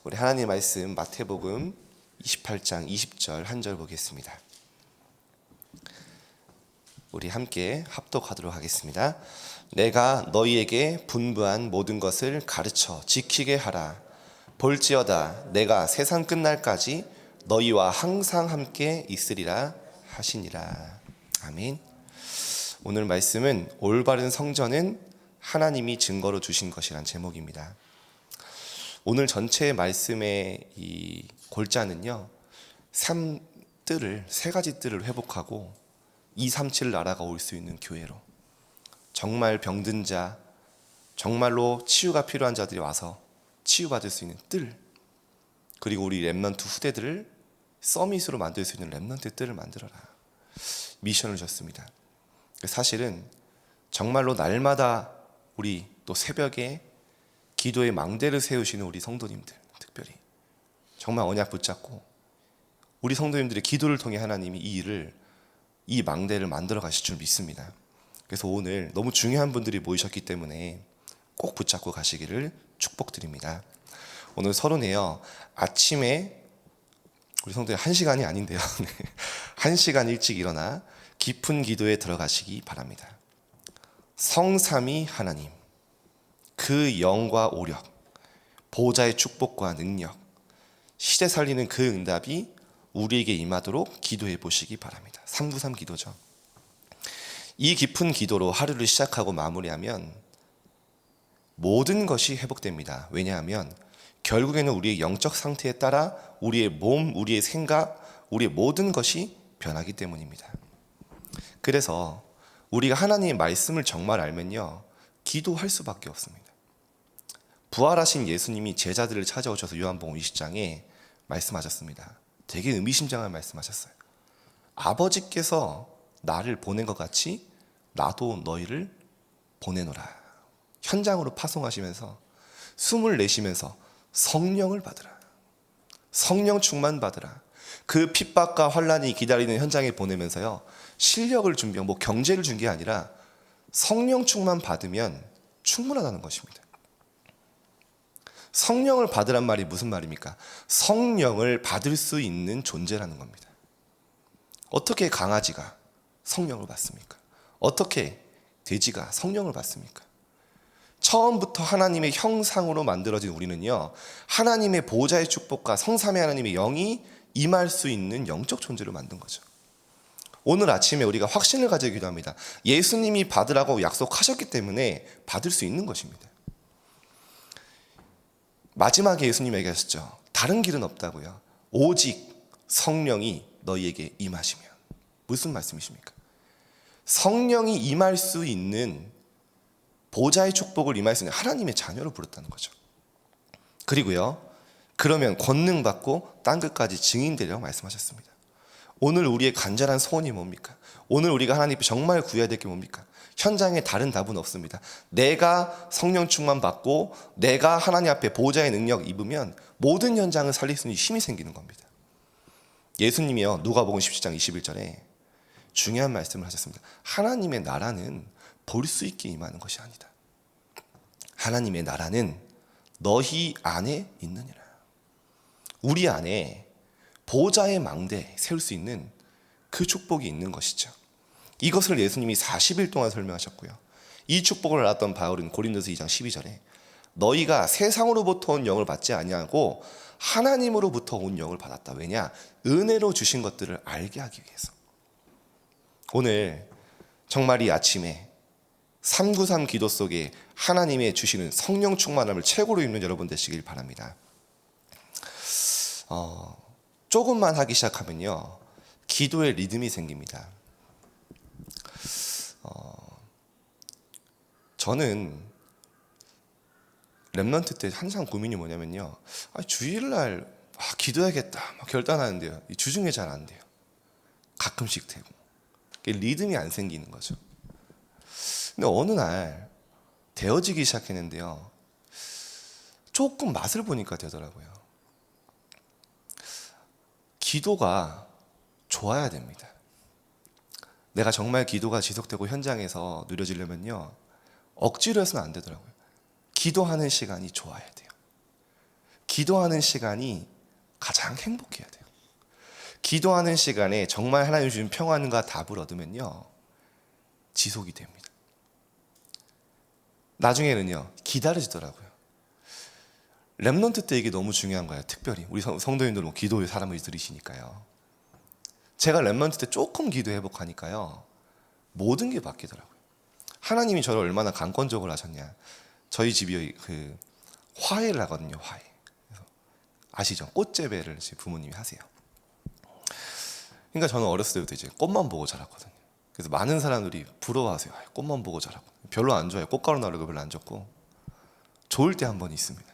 우리 하나님 말씀 마태복음 28장 20절 한 절 보겠습니다. 우리 함께 합독하도록 하겠습니다. 내가 너희에게 분부한 모든 것을 가르쳐 지키게 하라. 볼지어다 내가 세상 끝날까지 너희와 항상 함께 있으리라 하시니라. 아멘. 오늘 말씀은 올바른 성전은 하나님이 증거로 주신 것이란 제목입니다. 오늘 전체 말씀의 이 골자는요, 세 가지 뜰을 회복하고 237 나라가 올 수 있는 교회로, 정말 병든 자, 정말로 치유가 필요한 자들이 와서 치유받을 수 있는 뜰, 그리고 우리 렘넌트 후대들을 서밋으로 만들 수 있는 렘넌트 뜰을 만들어라, 미션을 줬습니다. 사실은 정말로 날마다 우리 또 새벽에 기도의 망대를 세우시는 우리 성도님들, 특별히 정말 언약 붙잡고 우리 성도님들의 기도를 통해 하나님이 이 망대를 만들어 가실 줄 믿습니다. 그래서 오늘 너무 중요한 분들이 모이셨기 때문에 꼭 붙잡고 가시기를 축복드립니다. 오늘 서론에요, 아침에 우리 성도님 1시간이 아닌데요 1시간 일찍 일어나 깊은 기도에 들어가시기 바랍니다. 성삼위 하나님, 그 영과 오력, 보좌의 축복과 능력, 시대 살리는 그 응답이 우리에게 임하도록 기도해 보시기 바랍니다. 393 기도죠. 이 깊은 기도로 하루를 시작하고 마무리하면 모든 것이 회복됩니다. 왜냐하면 결국에는 우리의 영적 상태에 따라 우리의 몸, 우리의 생각, 우리의 모든 것이 변하기 때문입니다. 그래서 우리가 하나님의 말씀을 정말 알면요, 기도할 수밖에 없습니다. 부활하신 예수님이 제자들을 찾아오셔서 요한복음 20장에 말씀하셨습니다. 되게 의미심장한 말씀하셨어요. 아버지께서 나를 보낸 것 같이 나도 너희를 보내노라. 현장으로 파송하시면서 숨을 내쉬면서 성령을 받으라, 성령 충만 받으라. 그 핍박과 환난이 기다리는 현장에 보내면서요, 실력을 준비하고 경제를 준 게 아니라 성령 충만 받으면 충분하다는 것입니다. 성령을 받으란 말이 무슨 말입니까? 성령을 받을 수 있는 존재라는 겁니다. 어떻게 강아지가 성령을 받습니까? 어떻게 돼지가 성령을 받습니까? 처음부터 하나님의 형상으로 만들어진 우리는요, 하나님의 보좌의 축복과 성삼위 하나님의 영이 임할 수 있는 영적 존재로 만든 거죠. 오늘 아침에 우리가 확신을 가지고 기도합니다. 예수님이 받으라고 약속하셨기 때문에 받을 수 있는 것입니다. 마지막에 예수님이 얘기하셨죠. 다른 길은 없다고요. 오직 성령이 너희에게 임하시면. 무슨 말씀이십니까? 성령이 임할 수 있는 보좌의 축복을 임할 수 있는 하나님의 자녀로 부르다는 거죠. 그리고요, 그러면 권능 받고 땅 끝까지 증인되려고 말씀하셨습니다. 오늘 우리의 간절한 소원이 뭡니까? 오늘 우리가 하나님 앞에 정말 구해야 될 게 뭡니까? 현장에 다른 답은 없습니다. 내가 성령 충만 받고 내가 하나님 앞에 보좌의 능력 입으면 모든 현장을 살릴 수 있는 힘이 생기는 겁니다. 예수님이요, 누가복음 17장 21절에 중요한 말씀을 하셨습니다. 하나님의 나라는 볼 수 있게 임하는 것이 아니다. 하나님의 나라는 너희 안에 있느니라. 우리 안에 보좌의 망대 세울 수 있는 그 축복이 있는 것이죠. 이것을 예수님이 40일 동안 설명하셨고요. 이 축복을 알았던 바울은 고린도서 2장 12절에 너희가 세상으로부터 온 영을 받지 아니하고 하나님으로부터 온 영을 받았다. 왜냐? 은혜로 주신 것들을 알게 하기 위해서. 오늘 정말 이 아침에 393 기도 속에 하나님의 주시는 성령 충만함을 최고로 입는 여러분 되시길 바랍니다. 조금만 하기 시작하면요, 기도의 리듬이 생깁니다. 저는 렘넌트 때 항상 고민이 뭐냐면요, 주일날 기도해야겠다 막 결단하는데요, 주중에 잘 안 돼요. 가끔씩 되고 리듬이 안 생기는 거죠. 근데 어느 날 되어지기 시작했는데요, 조금 맛을 보니까 되더라고요. 기도가 좋아야 됩니다. 내가 정말 기도가 지속되고 현장에서 누려지려면요, 억지로 해서는 안 되더라고요. 기도하는 시간이 좋아야 돼요. 기도하는 시간이 가장 행복해야 돼요. 기도하는 시간에 정말 하나님 주신 평안과 답을 얻으면요, 지속이 됩니다. 나중에는요, 기다려지더라고요. 렘넌트 때 이게 너무 중요한 거예요. 특별히 우리 성도님들 뭐 기도의 사람을 들으시니까요. 제가 렘넌트 때 조금 기도 회복하니까요, 모든 게 바뀌더라고요. 하나님이 저를 얼마나 강권적으로 하셨냐. 저희 집이 그 화해를 하거든요. 화해. 그래서 아시죠? 꽃재배를 제 부모님이 하세요. 그러니까 저는 어렸을 때부터 이제 꽃만 보고 자랐거든요. 그래서 많은 사람들이 부러워하세요. 꽃만 보고 자라고. 별로 안 좋아해요. 꽃가루 나르고 별로 안 좋고. 좋을 때 한 번 있습니다.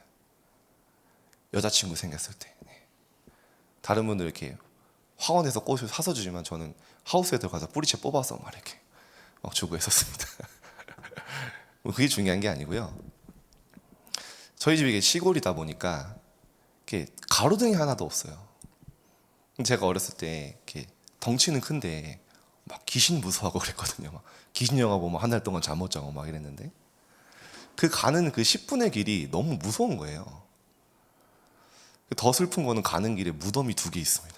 여자친구 생겼을 때. 네. 다른 분들 이렇게 화원에서 꽃을 사서 주지만 저는 하우스에 들어가서 뿌리채 뽑아서 막 이렇게 막 주고 했었습니다. 뭐 그게 중요한 게 아니고요. 저희 집이 시골이다 보니까 이렇게 가로등이 하나도 없어요. 제가 어렸을 때 이렇게 덩치는 큰데 막 귀신 무서워하고 그랬거든요. 막 귀신 영화 보면 한 달 동안 잠 못 자고 막 이랬는데, 그 가는 그 10분의 길이 너무 무서운 거예요. 더 슬픈 거는 가는 길에 무덤이 2개 있습니다.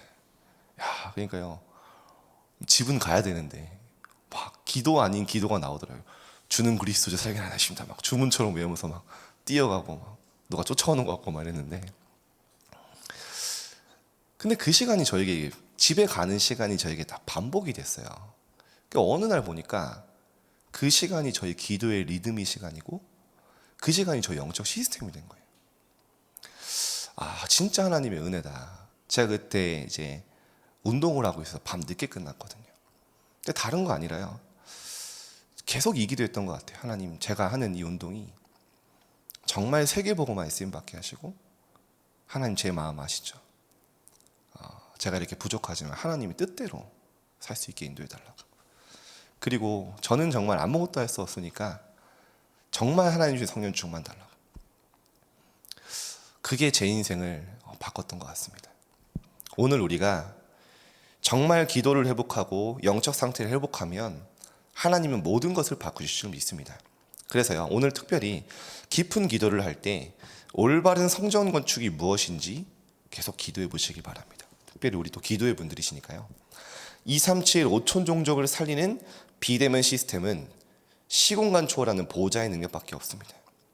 야, 그러니까요, 집은 가야 되는데 막 기도 아닌 기도가 나오더라고요. 주는 그리스도죠 살게 하나십니다. 막 주문처럼 외우면서 막 뛰어가고 막 누가 쫓아오는 것 같고 막 이랬는데, 근데 그 시간이 저에게, 집에 가는 시간이 저에게 다 반복이 됐어요. 그러니까 어느 날 보니까 그 시간이 저희 기도의 리듬이 시간이고 그 시간이 저희 영적 시스템이 된 거예요. 아, 진짜 하나님의 은혜다. 제가 그때 이제 운동을 하고 있어서 밤 늦게 끝났거든요. 근데 다른 거 아니라요, 계속 이 기도했던 것 같아요. 하나님, 제가 하는 이 운동이 정말 세계복음화에 쓰임받게 하시고, 하나님 제 마음 아시죠? 제가 이렇게 부족하지만 하나님의 뜻대로 살 수 있게 인도해달라고. 그리고 저는 정말 아무것도 할 수 없으니까 정말 하나님 주신 성령 충만 달라고. 그게 제 인생을 바꿨던 것 같습니다. 오늘 우리가 정말 기도를 회복하고 영적 상태를 회복하면 하나님은 모든 것을 바꾸실 줄 믿습니다. 그래서요, 오늘 특별히 깊은 기도를 할 때 올바른 성전 건축이 무엇인지 계속 기도해 보시기 바랍니다. 특별히 우리 또 기도의 분들이시니까요. 237 5촌 종족을 살리는 비대면 시스템은 시공간 초월하는 보호자의 능력밖에 없습니다.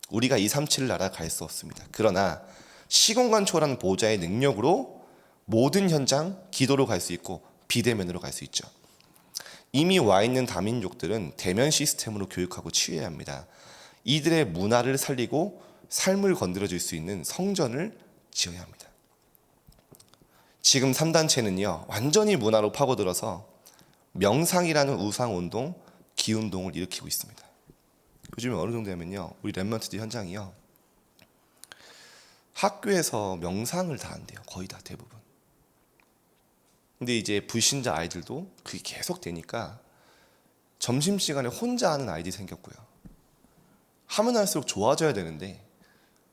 우리가 237 나라 갈 수 없습니다. 그러나 시공간 초월하는 보호자의 능력으로 모든 현장 기도로 갈 수 있고 비대면으로 갈 수 있죠. 이미 와 있는 다민족들은 대면 시스템으로 교육하고 치유해야 합니다. 이들의 문화를 살리고 삶을 건드려줄 수 있는 성전을 지어야 합니다. 지금 3단체는요, 완전히 문화로 파고들어서 명상이라는 우상운동, 기운동을 일으키고 있습니다. 요즘에 어느 정도 하면요, 우리 렘넌트들 현장이요, 학교에서 명상을 다 한대요. 거의 다, 대부분. 근데 이제 불신자 아이들도 그게 계속 되니까 점심시간에 혼자 하는 아이들이 생겼고요. 하면 할수록 좋아져야 되는데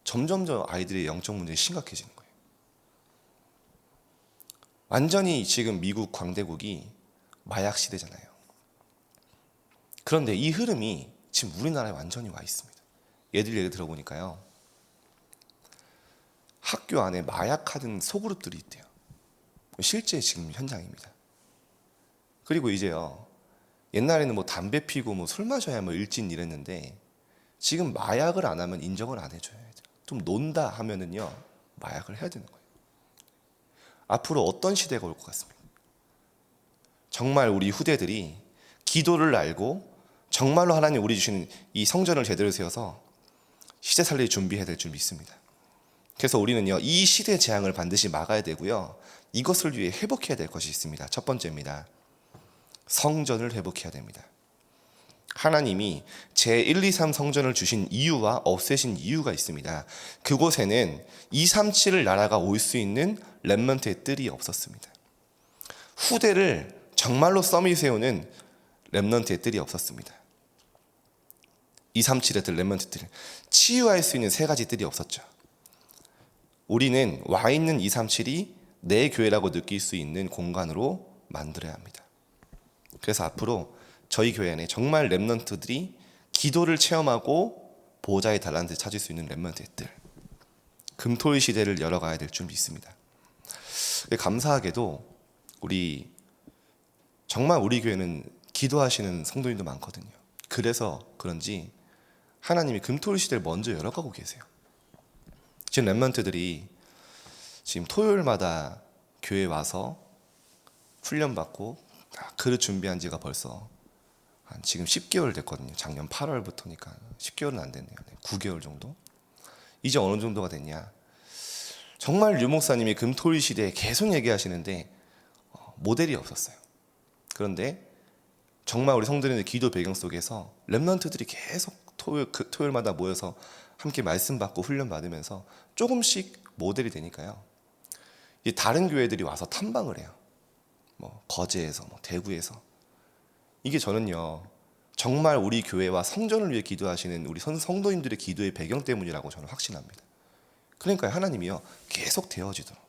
점점점 아이들의 영적 문제가 심각해지는 거예요. 완전히 지금 미국 광대국이 마약 시대잖아요. 그런데 이 흐름이 지금 우리나라에 완전히 와 있습니다. 얘기 들어보니까요, 학교 안에 마약하는 소그룹들이 있대요. 실제 지금 현장입니다. 그리고 이제요, 옛날에는 뭐 담배 피고 뭐 술 마셔야 뭐 일진 이랬는데 지금 마약을 안 하면 인정을 안 해줘요. 좀 논다 하면은요, 마약을 해야 되는 거예요. 앞으로 어떤 시대가 올 것 같습니까? 정말 우리 후대들이 기도를 알고 정말로 하나님 우리 주시는 이 성전을 제대로 세워서 시대 살릴 준비해야 될 줄 믿습니다. 그래서 우리는요, 이 시대 재앙을 반드시 막아야 되고요, 이것을 위해 회복해야 될 것이 있습니다. 첫 번째입니다. 성전을 회복해야 됩니다. 하나님이 제1, 2, 3 성전을 주신 이유와 없애신 이유가 있습니다. 그곳에는 237 나라가 올 수 있는 렘넌트의 뜰이 없었습니다. 후대를 정말로 썸이 세우는 렘넌트의 뜰이 없었습니다. 237의 뜰, 렘넌트 뜰, 치유할 수 있는 3가지 뜰이 없었죠. 우리는 와 있는 237이 내 교회라고 느낄 수 있는 공간으로 만들어야 합니다. 그래서 앞으로 저희 교회 안에 정말 렘넌트들이 기도를 체험하고 보호자의 달란트를 찾을 수 있는 렘넌트들, 금토일 시대를 열어가야 될 줄 믿습니다. 감사하게도 정말 우리 교회는 기도하시는 성도님도 많거든요. 그래서 그런지 하나님이 금토일 시대를 먼저 열어가고 계세요. 지금 렘넌트들이 지금 토요일마다 교회에 와서 훈련받고 그릇 준비한 지가 벌써 지금 10개월 됐거든요. 작년 8월부터니까 10개월은 안 됐네요. 9개월 정도. 이제 어느 정도가 됐냐. 정말 류 목사님이 금토일 시대에 계속 얘기하시는데 모델이 없었어요. 그런데 정말 우리 성도님의 기도 배경 속에서 렘넌트들이 계속 토요일마다 모여서 함께 말씀 받고 훈련 받으면서 조금씩 모델이 되니까요. 다른 교회들이 와서 탐방을 해요. 거제에서, 대구에서. 이게 저는요, 정말 우리 교회와 성전을 위해 기도하시는 우리 성도님들의 기도의 배경 때문이라고 저는 확신합니다. 그러니까 하나님이요, 계속 되어지도록.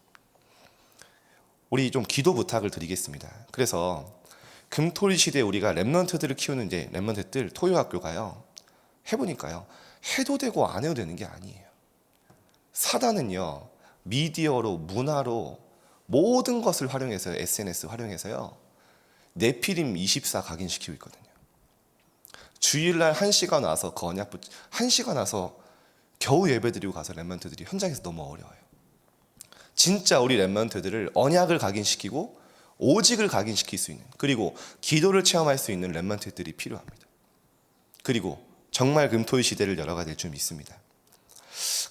우리 좀 기도 부탁을 드리겠습니다. 그래서 금토일 시대에 우리가 렘넌트들을 키우는 이제 렘넌트들 토요학교가요, 해보니까요, 해도 되고 안 해도 되는 게 아니에요. 사단은요, 미디어로, 문화로 모든 것을 활용해서 SNS 활용해서요, 네피림 24 각인시키고 있거든요. 주일날 1시간 와서 1시간 와서 겨우 예배드리고 가서 렘넌트들이 현장에서 너무 어려워요. 진짜 우리 렘넌트들을 언약을 각인시키고 오직을 각인시킬 수 있는, 그리고 기도를 체험할 수 있는 렘넌트들이 필요합니다. 그리고 정말 금토일 시대를 열어가야 될 줄 믿습니다.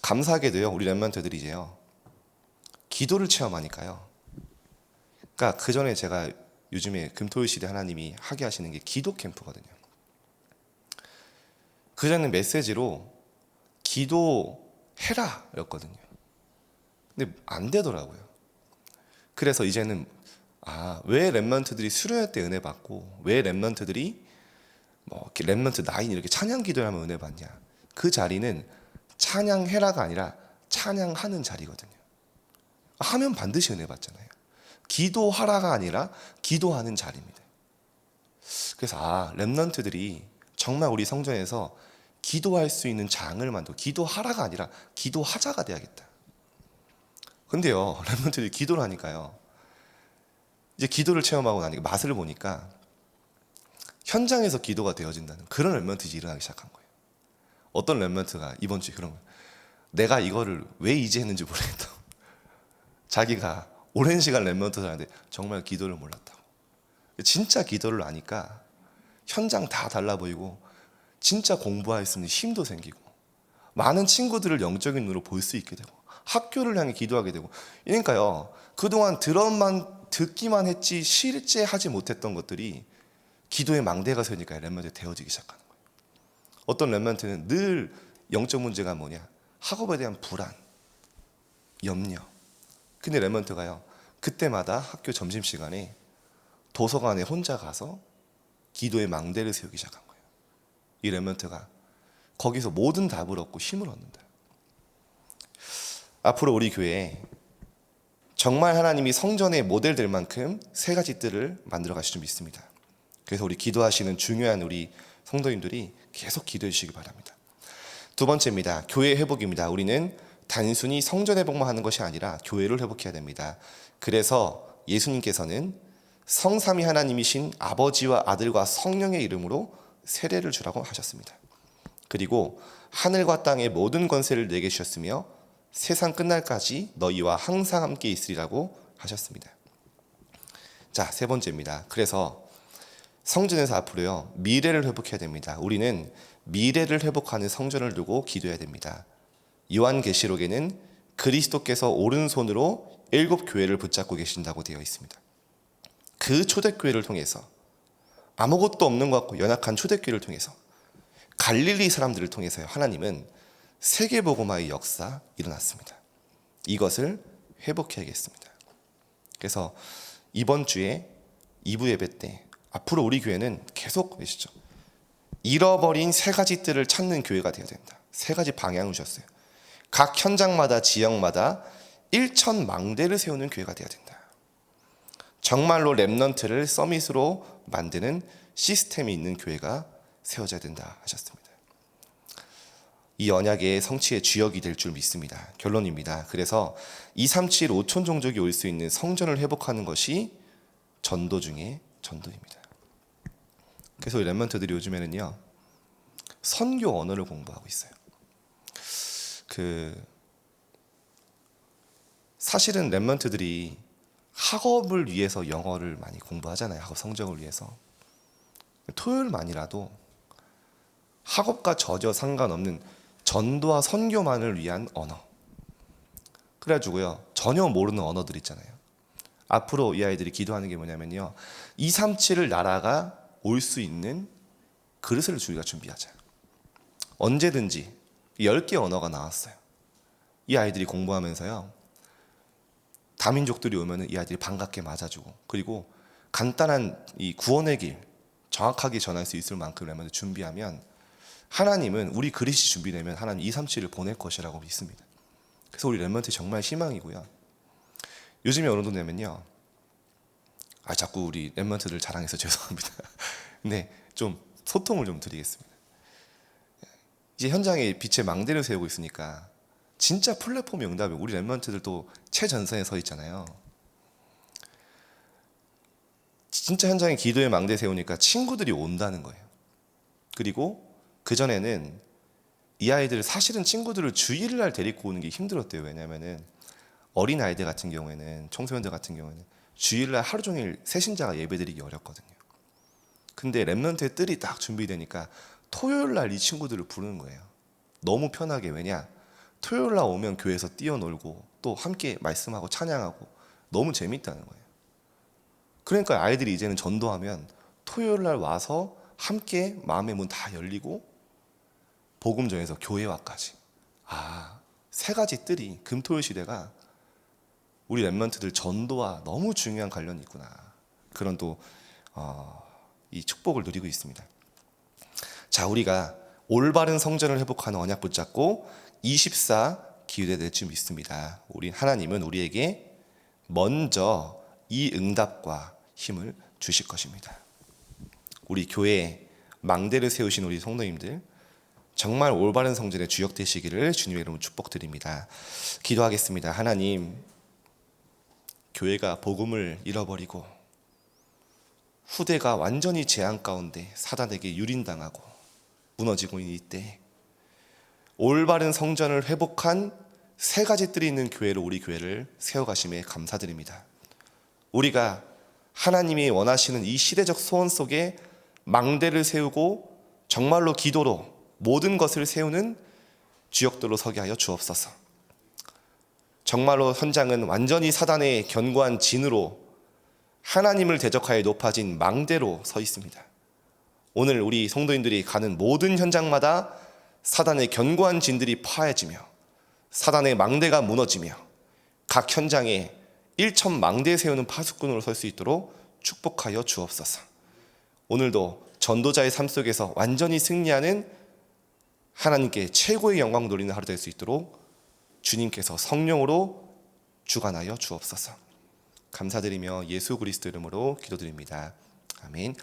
감사하게도요, 우리 렘넌트들이 이제요, 기도를 체험하니까요. 그러니까 그 전에 제가 요즘에 금토일 시대 하나님이 하게 하시는 게 기도 캠프거든요. 그 전에는 메시지로 기도해라 였거든요. 근데 안 되더라고요. 그래서 이제는 왜 렘넌트들이 수련회 때 은혜 받고, 왜 렘넌트들이 렘넌트 9 이렇게 찬양 기도를 하면 은혜 받냐. 그 자리는 찬양해라가 아니라 찬양하는 자리거든요. 하면 반드시 은혜 받잖아요. 기도하라가 아니라 기도하는 자리입니다. 그래서 렘넌트들이 정말 우리 성전에서 기도할 수 있는 장을 만들고, 기도하라가 아니라 기도하자가 돼야겠다. 근데요, 렘넌트들이 기도를 하니까요, 이제 기도를 체험하고 나니까 맛을 보니까 현장에서 기도가 되어진다는 그런 렘넌트들이 일어나기 시작한 거예요. 어떤 렘넌트가 이번 주에 그런 거예요. 내가 이거를 왜 이제 했는지 모르겠다고. 자기가 오랜 시간 렘넌트를 하는데 정말 기도를 몰랐다고. 진짜 기도를 아니까 현장 다 달라 보이고, 진짜 공부할 수 있는 힘도 생기고, 많은 친구들을 영적인 눈으로 볼 수 있게 되고, 학교를 향해 기도하게 되고. 그러니까요, 그동안 듣기만 했지 실제 하지 못했던 것들이 기도의 망대가 서니까 렘넌트가 되어지기 시작하는 거예요. 어떤 렘넌트는 늘 영적 문제가 뭐냐, 학업에 대한 불안, 염려. 근데 렘넌트가요, 그때마다 학교 점심시간에 도서관에 혼자 가서 기도의 망대를 세우기 시작한 거예요. 이 렘넌트가 거기서 모든 답을 얻고 힘을 얻는다. 앞으로 우리 교회에 정말 하나님이 성전의 모델 될 만큼 3가지 뜰을 만들어 가실 줄 믿습니다. 그래서 우리 기도하시는 중요한 우리 성도님들이 계속 기도해 주시기 바랍니다. 2번째입니다. 교회 회복입니다. 우리는 단순히 성전 회복만 하는 것이 아니라 교회를 회복해야 됩니다. 그래서 예수님께서는 성삼위 하나님이신 아버지와 아들과 성령의 이름으로 세례를 주라고 하셨습니다. 그리고 하늘과 땅의 모든 권세를 내게 주셨으며 세상 끝날까지 너희와 항상 함께 있으리라고 하셨습니다. 자, 3번째입니다. 그래서 성전에서 앞으로요, 미래를 회복해야 됩니다. 우리는 미래를 회복하는 성전을 두고 기도해야 됩니다. 요한계시록에는 그리스도께서 오른손으로 7 교회를 붙잡고 계신다고 되어 있습니다. 그 초대교회를 통해서, 아무것도 없는 것 같고 연약한 초대교회를 통해서, 갈릴리 사람들을 통해서요, 하나님은 세계복음화의 역사 일어났습니다. 이것을 회복해야겠습니다. 그래서 이번 주에 2부 예배 때 앞으로 우리 교회는 계속 보시죠, 잃어버린 3가지 뜰을 찾는 교회가 되어야 된다. 3가지 방향을 주셨어요. 각 현장마다, 지역마다 1,000망대를 세우는 교회가 되어야 된다. 정말로 렘넌트를 서밋으로 만드는 시스템이 있는 교회가 세워져야 된다 하셨습니다. 이 언약의 성취의 주역이 될 줄 믿습니다. 결론입니다. 그래서 237 5천 종족이 올 수 있는 성전을 회복하는 것이 전도 중에 전도입니다. 그래서 우리 렘넌트들이 요즘에는요 선교 언어를 공부하고 있어요. 사실은 렘넌트들이 학업을 위해서 영어를 많이 공부하잖아요. 학업 성적을 위해서. 토요일만이라도 학업과 전혀 상관없는 전도와 선교만을 위한 언어. 그래가지고요 전혀 모르는 언어들 있잖아요. 앞으로 이 아이들이 기도하는 게 뭐냐면요 237을 나라가 올 수 있는 그릇을 우리가 준비하자. 언제든지 10개 언어가 나왔어요. 이 아이들이 공부하면서요 다민족들이 오면 이 아이들이 반갑게 맞아주고, 그리고 간단한 이 구원의 길 정확하게 전할 수 있을 만큼 준비하면 하나님은 우리 그릇이 준비되면 하나님 237을 보낼 것이라고 믿습니다. 그래서 우리 렘넌트 정말 희망이고요. 요즘에 어느 정도냐면요 자꾸 우리 렘넌트들 자랑해서 죄송합니다. 근데 좀 소통을 좀 드리겠습니다. 이제 현장에 빛의 망대를 세우고 있으니까 진짜 플랫폼이 응답이에요. 우리 렘넌트들도 최전선에 서 있잖아요. 진짜 현장에 기도의 망대 세우니까 친구들이 온다는 거예요. 그리고 그전에는 이 아이들 사실은 친구들을 주일날 데리고 오는 게 힘들었대요. 왜냐하면 어린 아이들 같은 경우에는, 청소년들 같은 경우에는 주일날 하루 종일 새신자가 예배드리기 어렵거든요. 근데 렘넌트의 뜰이 딱 준비되니까 토요일날 이 친구들을 부르는 거예요. 너무 편하게. 왜냐? 토요일날 오면 교회에서 뛰어놀고 또 함께 말씀하고 찬양하고 너무 재밌다는 거예요. 그러니까 아이들이 이제는 전도하면 토요일날 와서 함께 마음의 문 다 열리고 복음 전해서 교회와까지. 세 가지 뜰이 금토일 시대가 우리 렘넌트들 전도와 너무 중요한 관련이 있구나. 그런 또 이 축복을 누리고 있습니다. 자, 우리가 올바른 성전을 회복하는 언약 붙잡고 24 기도될 줄 믿습니다. 하나님은 우리에게 먼저 이 응답과 힘을 주실 것입니다. 우리 교회에 망대를 세우신 우리 성도님들 정말 올바른 성전의 주역 되시기를 주님의 이름으로 축복드립니다. 기도하겠습니다. 하나님, 교회가 복음을 잃어버리고 후대가 완전히 재앙 가운데 사단에게 유린당하고 무너지고 있는 이때 올바른 성전을 회복한 세 가지 뜰이 있는 교회로 우리 교회를 세워가심에 감사드립니다. 우리가 하나님이 원하시는 이 시대적 소원 속에 망대를 세우고 정말로 기도로 모든 것을 세우는 주역들로 서게 하여 주옵소서. 정말로 현장은 완전히 사단의 견고한 진으로 하나님을 대적하여 높아진 망대로 서 있습니다. 오늘 우리 성도인들이 가는 모든 현장마다 사단의 견고한 진들이 파해지며 사단의 망대가 무너지며 각 현장에 1천 망대 세우는 파수꾼으로 설 수 있도록 축복하여 주옵소서. 오늘도 전도자의 삶 속에서 완전히 승리하는 하나님께 최고의 영광 돌리는 하루 될 수 있도록 주님께서 성령으로 주관하여 주옵소서. 감사드리며 예수 그리스도 이름으로 기도드립니다. 아멘.